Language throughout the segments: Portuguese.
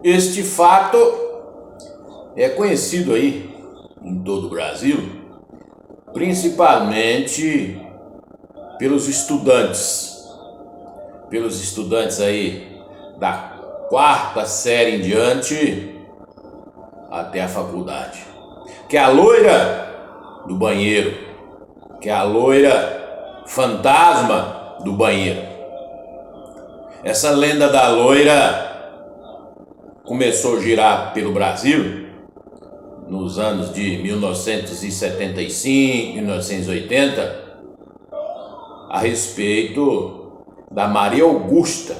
Este fato é conhecido aí em todo o Brasil, principalmente pelos estudantes aí da quarta série em diante até a faculdade, que é a loira do banheiro, que é a loira fantasma do banheiro. Essa lenda da loira começou a girar pelo Brasil nos anos de 1975, 1980, a respeito da Maria Augusta,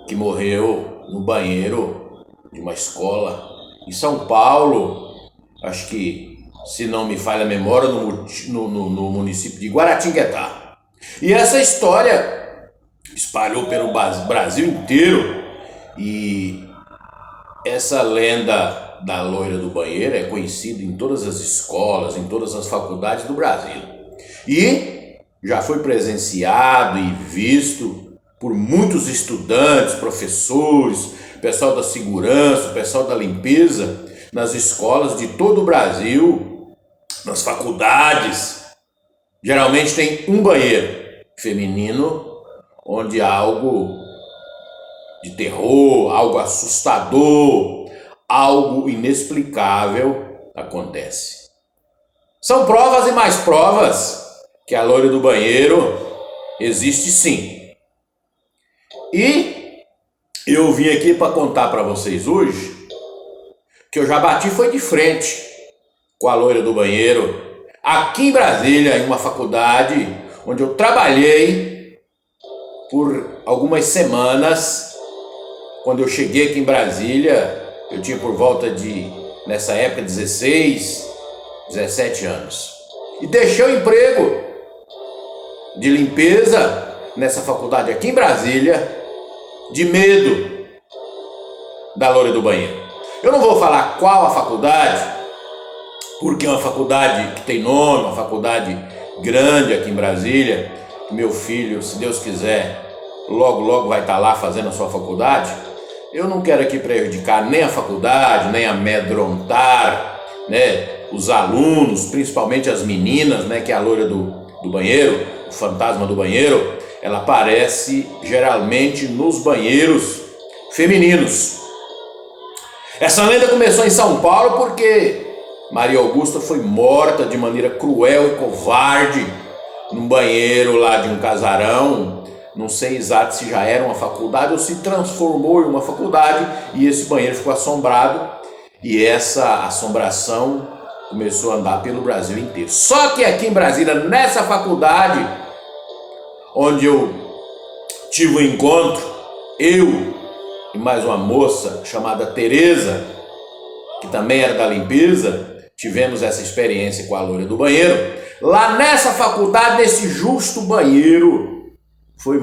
que morreu no banheiro de uma escola em São Paulo, acho que, se não me falha a memória, no município de Guaratinguetá. E essa história espalhou pelo Brasil inteiro, e essa lenda da loira do banheiro é conhecida em todas as escolas, em todas as faculdades do Brasil. E já foi presenciado e visto por muitos estudantes, professores, pessoal da segurança, pessoal da limpeza, nas escolas de todo o Brasil, nas faculdades. Geralmente tem um banheiro feminino onde algo de terror, algo assustador, algo inexplicável acontece. São provas e mais provas que a loira do banheiro existe sim. E eu vim aqui para contar para vocês hoje que eu já bati foi de frente com a loira do banheiro aqui em Brasília, em uma faculdade onde eu trabalhei por algumas semanas. Quando eu cheguei aqui em Brasília, eu tinha por volta de, nessa época, 16, 17 anos. E deixei o emprego de limpeza nessa faculdade aqui em Brasília, de medo da loira do banheiro. Eu não vou falar qual a faculdade, porque é uma faculdade que tem nome, uma faculdade grande aqui em Brasília. Meu filho, se Deus quiser, logo vai estar lá fazendo a sua faculdade. Eu não quero aqui prejudicar nem a faculdade, nem amedrontar, os alunos, principalmente as meninas, que é a loira do banheiro, o fantasma do banheiro. Ela aparece geralmente nos banheiros femininos. Essa lenda começou em São Paulo porque Maria Augusta foi morta de maneira cruel e covarde num banheiro lá de um casarão. Não sei exato se já era uma faculdade ou se transformou em uma faculdade, e esse banheiro ficou assombrado, e essa assombração começou a andar pelo Brasil inteiro. Só que aqui em Brasília, nessa faculdade, onde eu tive um encontro, eu e mais uma moça chamada Tereza, que também era da limpeza, tivemos essa experiência com a loira do banheiro. Lá nessa faculdade, nesse justo banheiro, foi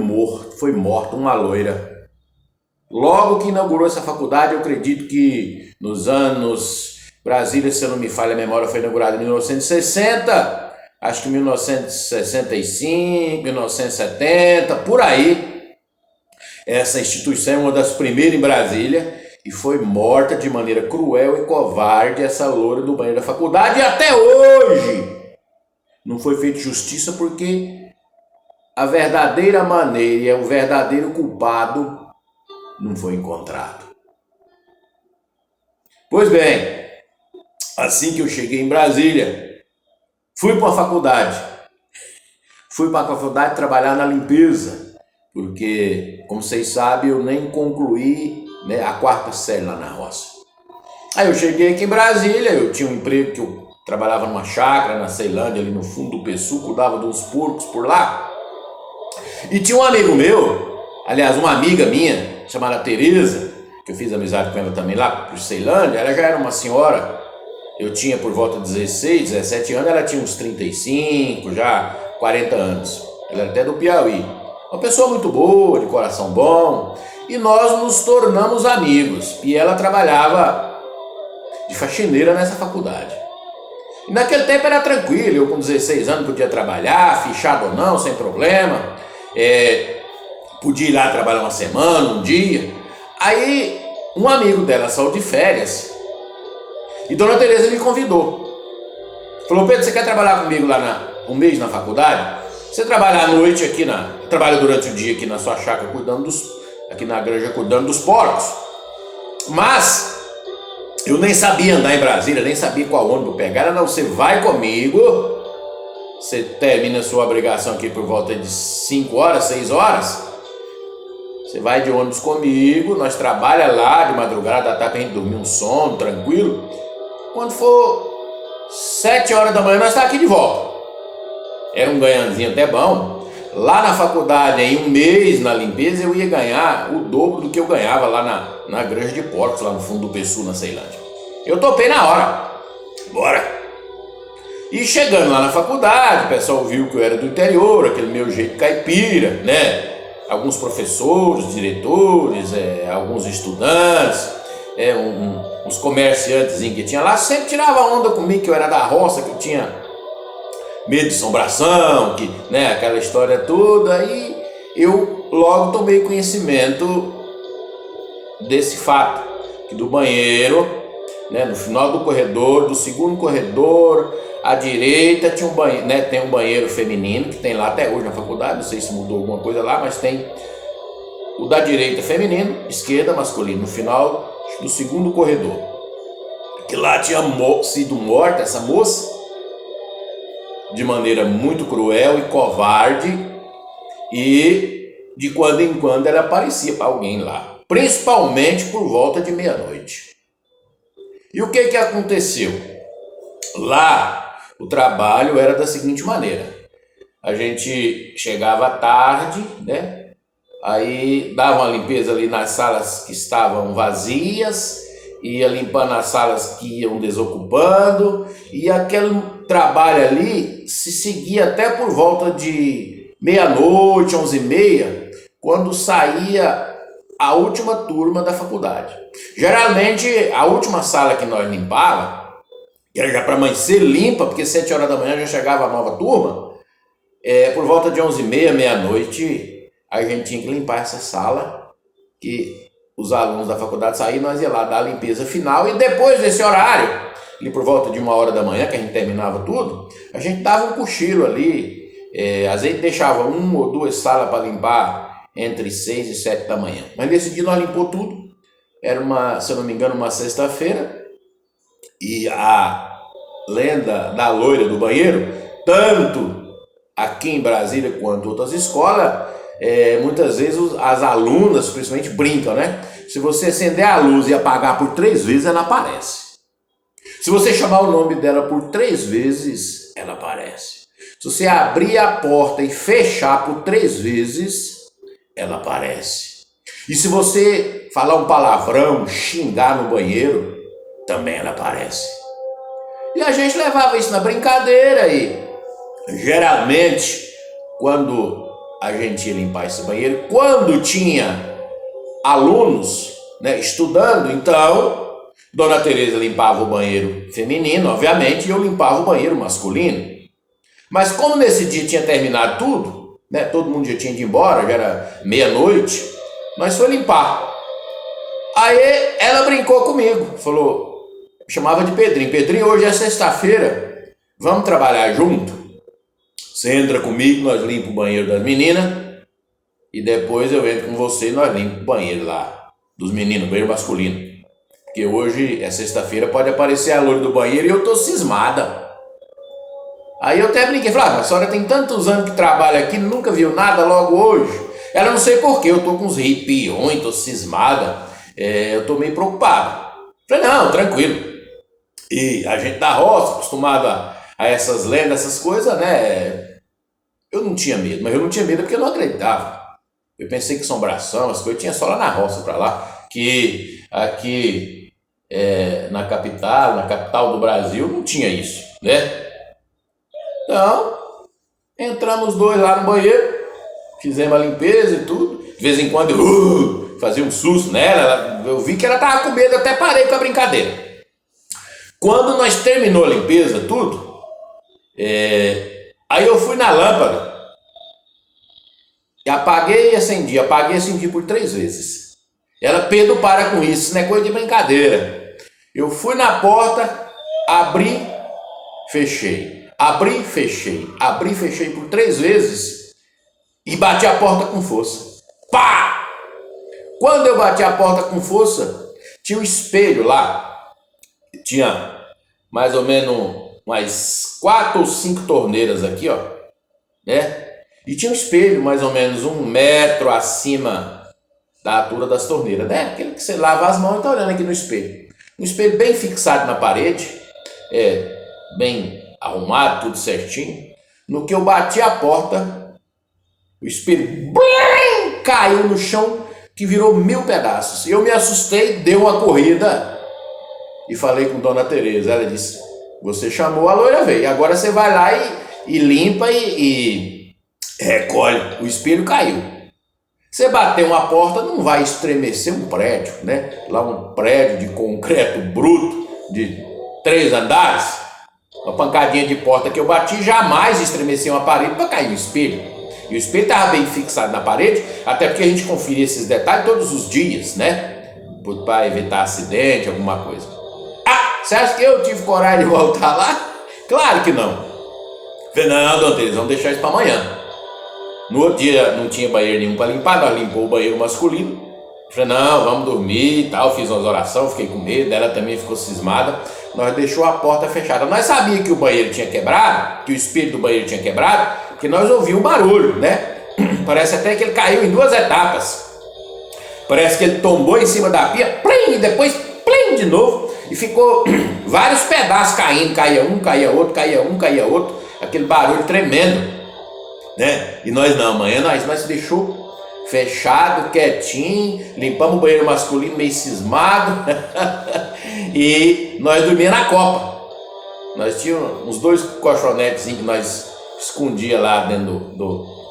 morta uma loira. Logo que inaugurou essa faculdade, eu acredito que nos anos... Brasília, se eu não me falha a memória, foi inaugurada em 1960, acho que 1965, 1970, por aí. Essa instituição é uma das primeiras em Brasília e foi morta de maneira cruel e covarde essa loira do banheiro da faculdade. E até hoje não foi feita justiça, porque a verdadeira maneira e o verdadeiro culpado não foi encontrado. Pois bem, assim que eu cheguei em Brasília, fui para a faculdade. Fui para a faculdade trabalhar na limpeza, porque, como vocês sabem, eu nem concluí a quarta série lá na roça. Aí eu cheguei aqui em Brasília, eu tinha um emprego que eu trabalhava numa chácara, na Ceilândia, ali no fundo do Pessu, cuidava de uns porcos por lá. E tinha um amigo meu, aliás, uma amiga minha, chamada Tereza, que eu fiz amizade com ela também lá por Ceilândia. Ela já era uma senhora, eu tinha por volta de 16, 17 anos, ela tinha uns 35, já 40 anos. Ela era até do Piauí. Uma pessoa muito boa, de coração bom, e nós nos tornamos amigos. E ela trabalhava de faxineira nessa faculdade. E naquele tempo era tranquilo, eu com 16 anos podia trabalhar, fichado ou não, sem problema. Podia ir lá trabalhar uma semana, um dia. Aí um amigo dela saiu de férias e Dona Tereza me convidou. Falou: Pedro, você quer trabalhar comigo lá um mês na faculdade? Você trabalha à noite aqui trabalha durante o dia aqui na sua chácara aqui na granja cuidando dos porcos. Mas eu nem sabia andar em Brasília, nem sabia qual ônibus pegar. Ela: não, você vai comigo, você termina a sua obrigação aqui por volta de 5 horas, 6 horas. Você vai de ônibus comigo, nós trabalhamos lá de madrugada, dá pra gente dormir um sono tranquilo. Quando for 7 horas da manhã, nós estamos aqui de volta. Era um ganhanzinho até bom. Lá na faculdade, em um mês na limpeza, eu ia ganhar o dobro do que eu ganhava lá na granja de porcos, lá no fundo do Pessu, na Ceilândia. Eu topei na hora. Bora! E chegando lá na faculdade, o pessoal viu que eu era do interior, aquele meu jeito caipira, né? Alguns professores, diretores, alguns estudantes, uns comerciantes que tinha lá, sempre tirava onda comigo, que eu era da roça, que eu tinha medo de assombração, né, aquela história toda. E eu logo tomei conhecimento desse fato, que do banheiro, né, no final do corredor, do segundo corredor, à direita tinha um banheiro, né, tem um banheiro feminino, que tem lá até hoje na faculdade, não sei se mudou alguma coisa lá, mas tem o da direita feminino, esquerda masculino, no final do segundo corredor. Que lá tinha sido morta essa moça, de maneira muito cruel e covarde, e de quando em quando ela aparecia para alguém lá, principalmente por volta de meia-noite. E o que aconteceu? Lá o trabalho era da seguinte maneira: a gente chegava à tarde, né? Aí dava uma limpeza ali nas salas que estavam vazias, ia limpando as salas que iam desocupando, e aquele trabalho ali se seguia até por volta de meia-noite, 11h30, quando saía a última turma da faculdade. Geralmente a última sala que nós limpava, que era já para amanhecer limpa, porque 7 horas da manhã já chegava a nova turma, por volta de 11h30, meia-noite, a gente tinha que limpar essa sala, que os alunos da faculdade saíam, nós ia lá dar a limpeza final, e depois desse horário, ali por volta de 1 hora da manhã, que a gente terminava tudo, a gente dava um cochilo ali, às vezes deixava 1 ou 2 salas para limpar entre 6 e 7 da manhã. Mas nesse dia nós limpou tudo, era se eu não me engano, uma sexta-feira, e a lenda da loira do banheiro, tanto aqui em Brasília quanto em outras escolas, muitas vezes as alunas principalmente brincam, né? Se você acender a luz e apagar por 3 vezes, ela aparece. Se você chamar o nome dela por 3 vezes, ela aparece. Se você abrir a porta e fechar por 3 vezes, ela aparece. E se você falar um palavrão, xingar no banheiro, também ela aparece. E a gente levava isso na brincadeira, e geralmente quando a gente ia limpar esse banheiro, quando tinha alunos, né, estudando, então Dona Tereza limpava o banheiro feminino, obviamente, e eu limpava o banheiro masculino. Mas como nesse dia tinha terminado tudo, né, todo mundo já tinha ido embora, já era meia-noite, nós fomos limpar. Aí ela brincou comigo, falou, chamava de Pedrinho: Pedrinho, hoje é sexta-feira, vamos trabalhar junto? Você entra comigo, nós limpamos o banheiro das meninas, e depois eu entro com você e nós limpamos o banheiro lá dos meninos, banheiro masculino. Porque hoje é sexta-feira, pode aparecer a loira do banheiro e eu tô cismada. Aí eu até brinquei, falei: a senhora tem tantos anos que trabalha aqui, nunca viu nada logo hoje? Ela: não sei porquê, eu tô com uns arrepiões, tô cismada, eu tô meio preocupado. Falei: não, tranquilo. E a gente da roça, acostumado a essas lendas, essas coisas, né? Eu não tinha medo, mas eu não tinha medo porque eu não acreditava. Eu pensei que assombração, as coisas, tinha só lá na roça pra lá, que aqui na capital do Brasil, não tinha isso, né? Então, entramos os dois lá no banheiro, fizemos a limpeza e tudo. De vez em quando eu fazia um susto nela, eu vi que ela tava com medo, até parei com a brincadeira. Quando nós terminou a limpeza, tudo, aí eu fui na lâmpada e apaguei e acendi por 3 vezes. Ela, Pedro, para com isso não é coisa de brincadeira. Eu fui na porta, abri, fechei. Abri, fechei. Abri, fechei por 3 vezes e bati a porta com força. Pá! Quando eu bati a porta com força, tinha um espelho lá. Tinha mais ou menos umas 4 ou 5 torneiras aqui, ó, né? E tinha um espelho mais ou menos 1 metro acima da altura das torneiras, né? Aquele que você lava as mãos e tá olhando aqui no espelho. Um espelho bem fixado na parede, bem arrumado, tudo certinho. No que eu bati a porta, o espelho caiu no chão, que virou 1000 pedaços. Eu me assustei, dei uma corrida e falei com Dona Tereza. Ela disse: você chamou, a loira veio, agora você vai lá e limpa e recolhe. O espelho caiu. Você bater uma porta não vai estremecer um prédio, né? Lá um prédio de concreto bruto de 3 andares. Uma pancadinha de porta que eu bati jamais estremeceu uma parede para cair no espelho. E o espelho estava bem fixado na parede, até porque a gente conferia esses detalhes todos os dias, né? Para evitar acidente, alguma coisa. Ah, você acha que eu tive coragem de voltar lá? Claro que não. Falei, não, Dona Teresa, vamos deixar isso para amanhã. No outro dia não tinha banheiro nenhum para limpar, nós limpou o banheiro masculino. Falei, não, vamos dormir e tal. Fiz umas orações, fiquei com medo, ela também ficou cismada. Nós deixou a porta fechada. Nós sabíamos que o banheiro tinha quebrado, que o espelho do banheiro tinha quebrado, porque nós ouvimos um barulho, né? Parece até que ele caiu em 2 etapas. Parece que ele tombou em cima da pia, plim, e depois plim de novo, e ficou vários pedaços caindo. Caía um, caía outro, caía um, caía outro. Aquele barulho tremendo, né? E nós não, amanhã nós deixou fechado, quietinho, limpamos o banheiro masculino meio cismado e nós dormíamos na copa. Nós tínhamos uns 2 colchonetes que nós escondia lá dentro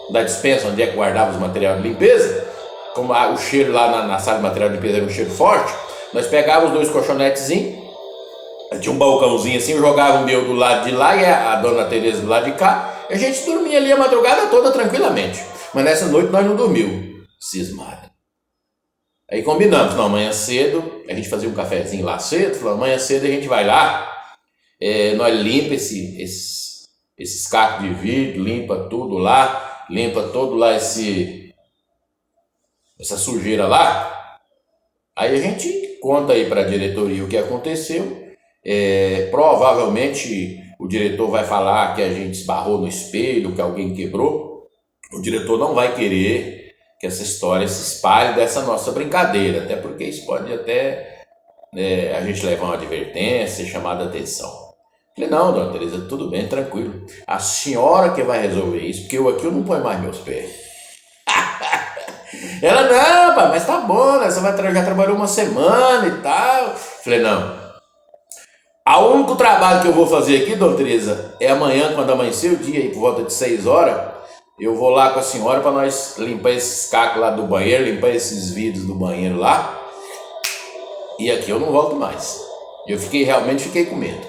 da dispensa onde é que guardava os materiais de limpeza. Como o cheiro lá na sala de material de limpeza era um cheiro forte, nós pegávamos os 2 colchonetes, tinha um balcãozinho assim, eu jogava o meu do lado de lá e a Dona Teresa do lado de cá. A gente dormia ali a madrugada toda tranquilamente. Mas nessa noite nós não dormimos, cismado. Aí combinamos, não, amanhã cedo, a gente fazia um cafezinho lá cedo, falou, amanhã cedo a gente vai lá, nós limpa esses cacos de vidro, limpa tudo lá, essa sujeira lá. Aí a gente conta aí para a diretoria o que aconteceu. Provavelmente o diretor vai falar que a gente esbarrou no espelho, que alguém quebrou. O diretor não vai querer que essa história se espalhe dessa nossa brincadeira, até porque isso pode até a gente levar uma advertência, chamada atenção. Falei, não, Dona Teresa, tudo bem, tranquilo. A senhora que vai resolver isso, porque eu aqui eu não ponho mais meus pés. Ela, não, pai, mas tá bom, né? Você já trabalhou uma semana e tal. Falei, não. O único trabalho que eu vou fazer aqui, Dona Teresa, é amanhã, quando amanhecer o dia, aí, por volta de 6 horas, eu vou lá com a senhora para nós limpar esses cacos lá do banheiro, limpar esses vidros do banheiro lá. E aqui eu não volto mais. Eu realmente fiquei com medo.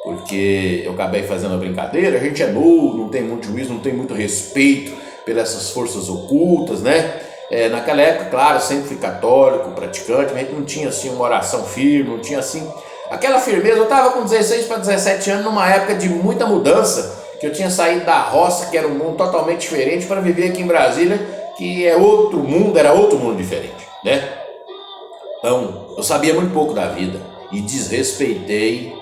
Porque eu acabei fazendo a brincadeira, a gente é novo, não tem muito juízo, não tem muito respeito pelas essas forças ocultas, né? Naquela época, claro, sempre fui católico, praticante, mas a gente não tinha assim uma oração firme, não tinha assim aquela firmeza. Eu estava com 16 para 17 anos numa época de muita mudança, que eu tinha saído da roça, que era um mundo totalmente diferente, para viver aqui em Brasília, que é outro mundo, era outro mundo diferente, né? Então, eu sabia muito pouco da vida e desrespeitei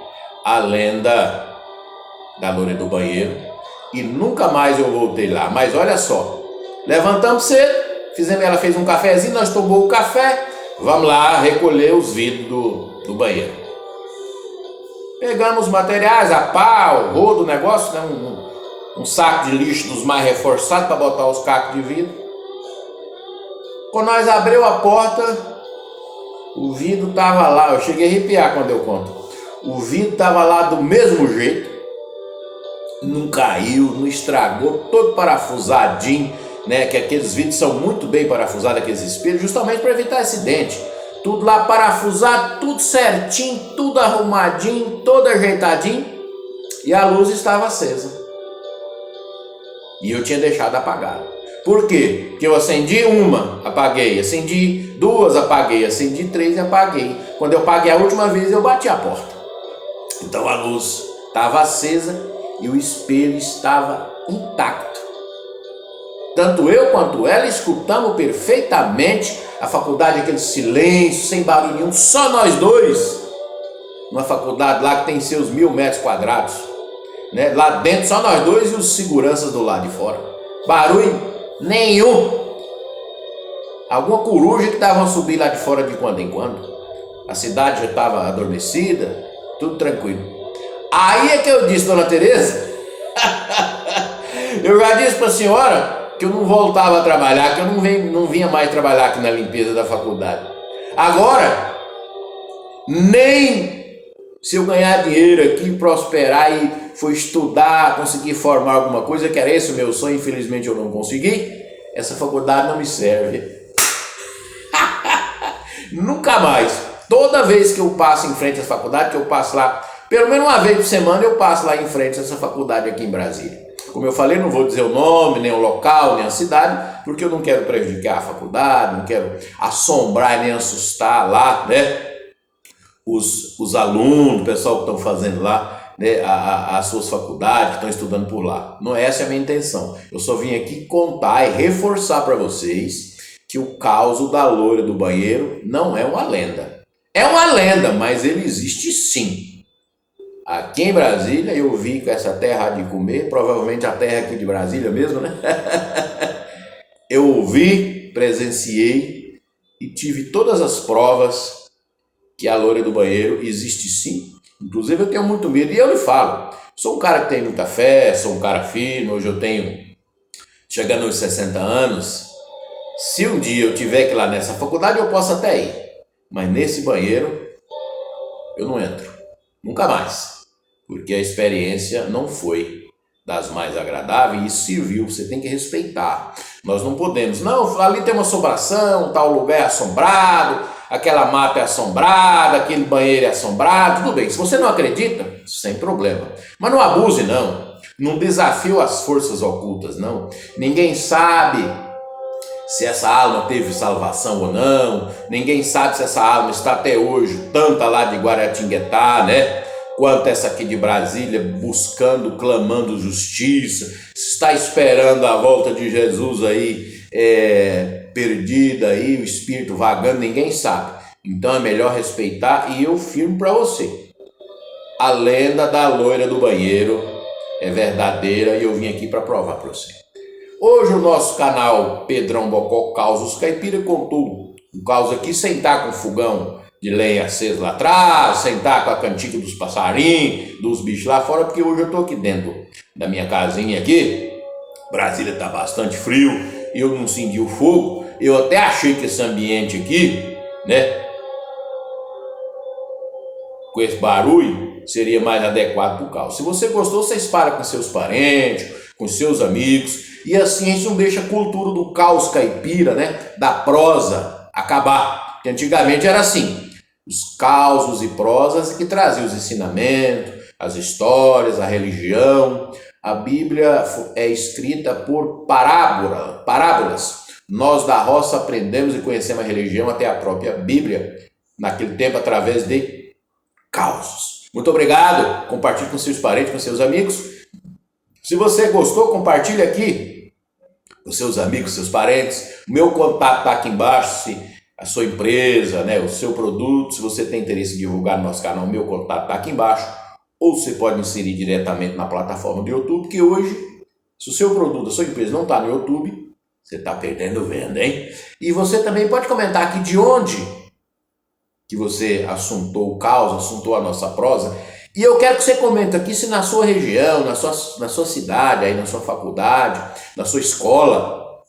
a lenda da loira do banheiro e nunca mais eu voltei lá. Mas olha só, levantamos cedo, ela fez um cafezinho, nós tomamos o café, vamos lá recolher os vidros do banheiro. Pegamos os materiais, a pá, o rodo, o negócio, né? Um saco de lixo dos mais reforçados para botar os cacos de vidro. Quando nós abrimos a porta, o vidro estava lá. Eu cheguei a arrepiar quando eu conto. O vidro estava lá do mesmo jeito, não caiu, não estragou, todo parafusadinho, né? Que aqueles vidros são muito bem parafusados, aqueles espelhos, justamente para evitar acidente. Tudo lá parafusado, tudo certinho, tudo arrumadinho, todo ajeitadinho, e a luz estava acesa. E eu tinha deixado apagado. Por quê? Porque eu acendi uma, apaguei, acendi duas, apaguei, acendi três e apaguei. Quando eu apaguei a última vez, eu bati a porta. Então a luz estava acesa e o espelho estava intacto. Tanto eu quanto ela escutamos perfeitamente a faculdade, aquele silêncio, sem barulho nenhum, só nós dois. Uma faculdade lá que tem seus 1000 metros quadrados, né? Lá dentro só nós dois e os seguranças do lado de fora. Barulho nenhum. Alguma coruja que estavam a subir lá de fora de quando em quando. A cidade já estava adormecida, tudo tranquilo. Aí é que eu disse, dona Tereza, eu já disse para a senhora que eu não voltava a trabalhar, que eu não vinha mais trabalhar aqui na limpeza da faculdade. Agora, nem se eu ganhar dinheiro aqui, prosperar e for estudar, conseguir formar alguma coisa, que era esse o meu sonho, infelizmente eu não consegui, essa faculdade não me serve. Nunca mais. Toda vez que eu passo em frente à faculdade, que eu passo lá, pelo menos uma vez por semana eu passo lá em frente a essa faculdade aqui em Brasília. Como eu falei, não vou dizer o nome, nem o local, nem a cidade, porque eu não quero prejudicar a faculdade, não quero assombrar nem assustar lá, né? Os alunos, o pessoal que estão fazendo lá, né, as suas faculdades, que estão estudando por lá. Não é essa a minha intenção. Eu só vim aqui contar e reforçar para vocês que o caso da loira do banheiro não é uma lenda. É uma lenda, mas ele existe sim. Aqui em Brasília, eu vi com essa terra de comer, provavelmente a terra aqui de Brasília mesmo, né? Eu vi, presenciei e tive todas as provas que a loira do banheiro existe sim. Inclusive eu tenho muito medo, e eu lhe falo, sou um cara que tem muita fé, sou um cara firme, hoje eu tenho, chegando aos 60 anos, se um dia eu tiver que ir lá nessa faculdade, eu posso até ir, mas nesse banheiro eu não entro, nunca mais, porque a experiência não foi das mais agradáveis, e isso serviu, você tem que respeitar. Nós não podemos, não, ali tem uma assombração, tal lugar é assombrado, aquela mata é assombrada, aquele banheiro é assombrado, tudo bem. Se você não acredita, sem problema. Mas não abuse, não. Não desafie as forças ocultas, não. Ninguém sabe se essa alma teve salvação ou não. Ninguém sabe se essa alma está até hoje, tanto lá de Guaratinguetá, né? Quanto essa aqui de Brasília, buscando, clamando justiça. Se está esperando a volta de Jesus aí, perdida aí, o espírito vagando, ninguém sabe. Então é melhor respeitar, e eu firmo para você. A lenda da loira do banheiro é verdadeira e eu vim aqui para provar para você. Hoje o nosso canal Pedrão Bocó Causos Caipira contou um caos aqui sem estar com fogão de lenha aceso lá atrás, sem estar com a cantiga dos passarinhos, dos bichos lá fora, porque hoje eu estou aqui dentro da minha casinha aqui. Brasília está bastante frio, eu não acendi o fogo, eu até achei que esse ambiente aqui, né, com esse barulho, seria mais adequado para o caos. Se você gostou, você espalha com seus parentes, com seus amigos, e assim isso não deixa a cultura do caos caipira, né, da prosa, acabar. Porque antigamente era assim, os causos e prosas que traziam os ensinamentos, as histórias, a religião. A Bíblia é escrita por parábolas. Nós da roça aprendemos e conhecemos a religião, até a própria Bíblia, naquele tempo, através de causos. Muito obrigado, compartilhe com seus parentes, com seus amigos. Se você gostou, compartilhe aqui com seus amigos, seus parentes. O meu contato está aqui embaixo, se a sua empresa, né, o seu produto, se você tem interesse em divulgar no nosso canal, o meu contato está aqui embaixo. Ou você pode inserir diretamente na plataforma do YouTube, que hoje, se o seu produto, a sua empresa não está no YouTube, você está perdendo venda, hein? E você também pode comentar aqui de onde que você assuntou o caos, assuntou a nossa prosa. E eu quero que você comente aqui se na sua região, na sua cidade, aí na sua faculdade, na sua escola,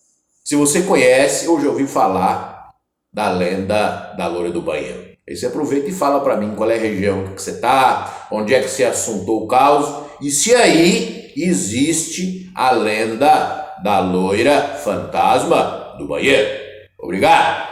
se você conhece ou já ouviu falar da lenda da loira do banheiro. Aí você aproveita e fala para mim qual é a região que você está, onde é que você assuntou o caos, e se aí existe a lenda da loira fantasma do banheiro. Obrigado!